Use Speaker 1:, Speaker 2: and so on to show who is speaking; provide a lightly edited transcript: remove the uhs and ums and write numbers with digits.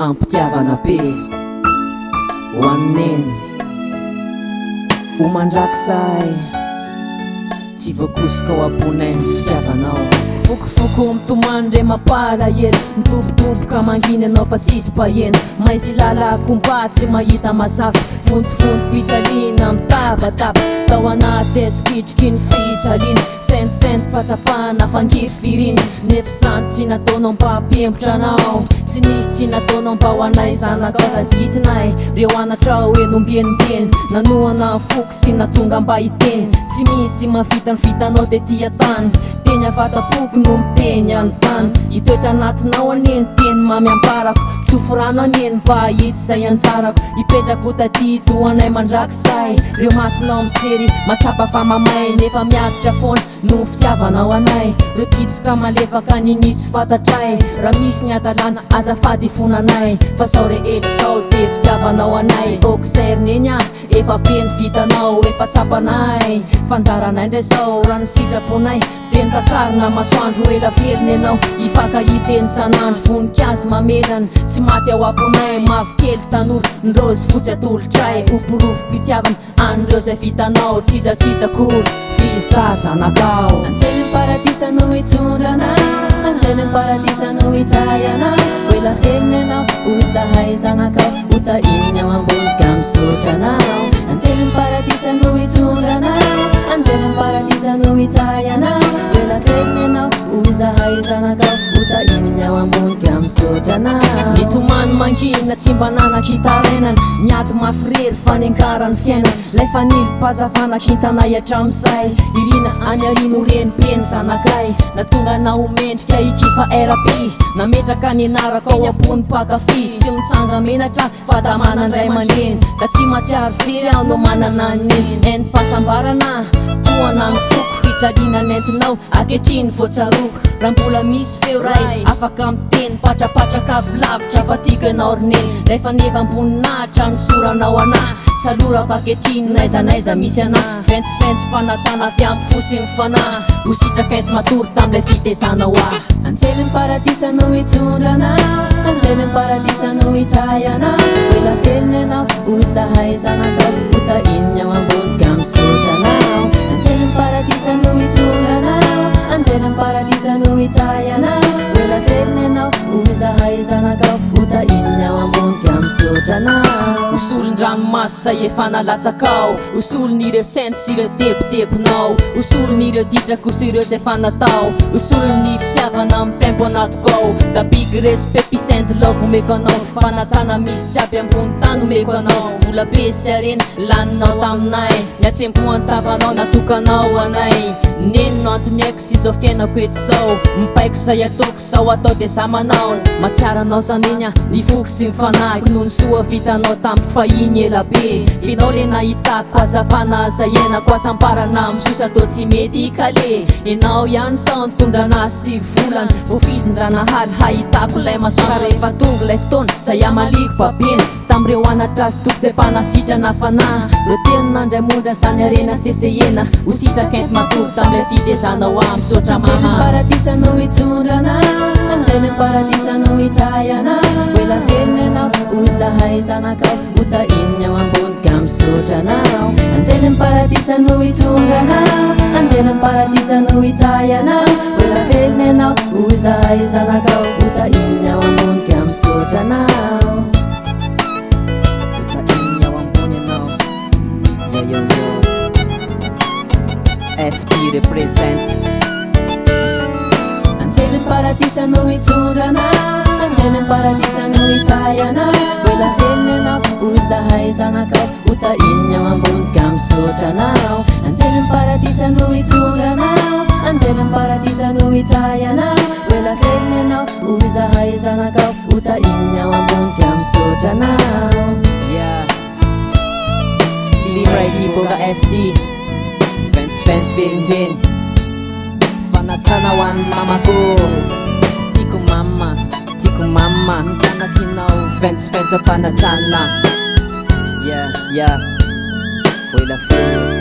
Speaker 1: ampitiavana be hoanneny ho mandrakisay tsy voakosika ho abonay ny fitiavanao fokofoko mitomandre mapalahelo mitobotoboka manginy anao fa tsisy pahena maisy lalakompa tsy mahita masafy fontofonto pitsalina mitabataba tao anaty eskitrikiny fitsalina sentsenty patsapana fangiry firiny nefisany tsy nataonao mpampiempotra anao tsy nisy tsy nataonao mba ho anay zanakao taditinay reo anatrao enombienimbeny nanoana foko sy natonga mba hiteny tsy misy mavita ny vitanao de tia tany teny avatapoko no miteny anyzany hitoetra anatinao aneny teny mamy amparako tsy oforano aneny mba hity zay anjarako hipetrako taty toanay mandrakisay reo masonao mitsery matsapa fa mamay nefa miatitra foana no fitiavanao anay reo titsika malefaka ninitsy fantatray raha misy ny atalana azafady fonanay fa zao rehetra zao de fitiavanao anay okserneny efa be ny vitanao efa tsapanay fanjaranay ndray zao raha ny sitraponay teny takarina masoandro ela velony anao ifakahiteny sanandro voninkazo mamelana tsy maty ao aponay mavokely tanora ndrozy fotsy atolotray oporofo-pitiavana an'ireo zay vitanao tsizatsizakory vizita zanakao anjely paradisa no hitondrana anjely paradisa no hitayana ela velony anao ozahay zanakao utainy ao ambonika misotranao anjely paradisa no hitondrana anjely paradisa no hitayana ela velony anao ozahay zanakao utainy ao ambonika misotranao nitomany mangina tsy mba nanakitarainana niady mafirery fanenkarany fiainana lay fanily mpazafana kintanay atramizay irina any arino reny peny zanakay natonga nao mendrika ikifa RP nametraka ny anaraka ao ambony pakafi tsy mitsanga menatra fa da manandray mandreny da tsy matsiary fery aho no manana neny eny pasambarana toana ny foko fitsalina nentinao aketriny voatsaroko raha mbola misy feo ray afaka miteny patrapatraka avilavitra fa tikanao roneny rehefa neva amboninahitra ny soranao anah salorako aketriny naizanaiza misy anah ventsivensy mpanatsana avy amin'ny fosiny fanahy ho sitrakainty matory tamilay fitezanao ah anjely paradisa no hitondrana anjely paradisa no hitayana ela velony anao ozahay zanakao utainy ao ambonika misotranao anjely paradisa no hitondrana anjely paradisa no hitayana ela velony anao ozahay zanakao utainy ao ambonika misotranao usolon-dranomasy zay efa nalatsakao usolon'ireo sent sy ireo tebotebonao usolon'ireo ditrako sy ireo zay fanatao usolon'ny fitiavana amin'ny tempo anatikao da big respect pisent love omeko anao fanatsana misy tsiaby ambony tany omeko anao vola be sy arena laninao taminay ny atsempoantavanao natokanao anay neny no antony aiko sy zao fiainako eto zao mipaiko zay ataoko zao atao de zamanao matsiaranao zaniny ny foko sy mifanahiko noho ny soa vitanao tamy fahiny ela be finao le nahitako azavana zayenako asamparana misosa atao tsy mety ikale enao ihany sao nitondrana sy volana voafidinjanahary hahitako lay masoara rehefa tonga lay fotoana zay amaliko babena tamreo anatrasy toko zay mpanasitrana fanahy reo teny nandray mondra zany arena sesehena ho sitrakainty matory tamilay fitezanao ah misotra mama paradisa no hitondrana anjely paradisa no hitayana ela velony anao ozahay zanakao utainy ao ambonika misotranao anjely paradisa no hitondrana anjely paradisa no hitayana ela velony anao ozahay zanakao utainy ao ambonika misotranao utainy ao ambony anao yo FT represent anjely paradisa no hitondrana anjely paradisa no hitayana ela velony anao ozahay zanakao utainy ao ambonika misotranao anjely paradisa no hitondrana anjely paradisa no hitayana ela velony anao ozahay zanakao utainy ao ambonika misotranao yeah Celebrity boka FD fans velondreny fanatsana ho an'ny mamako tiako mama ny zanakinao fans ampanatsana yeah ela velony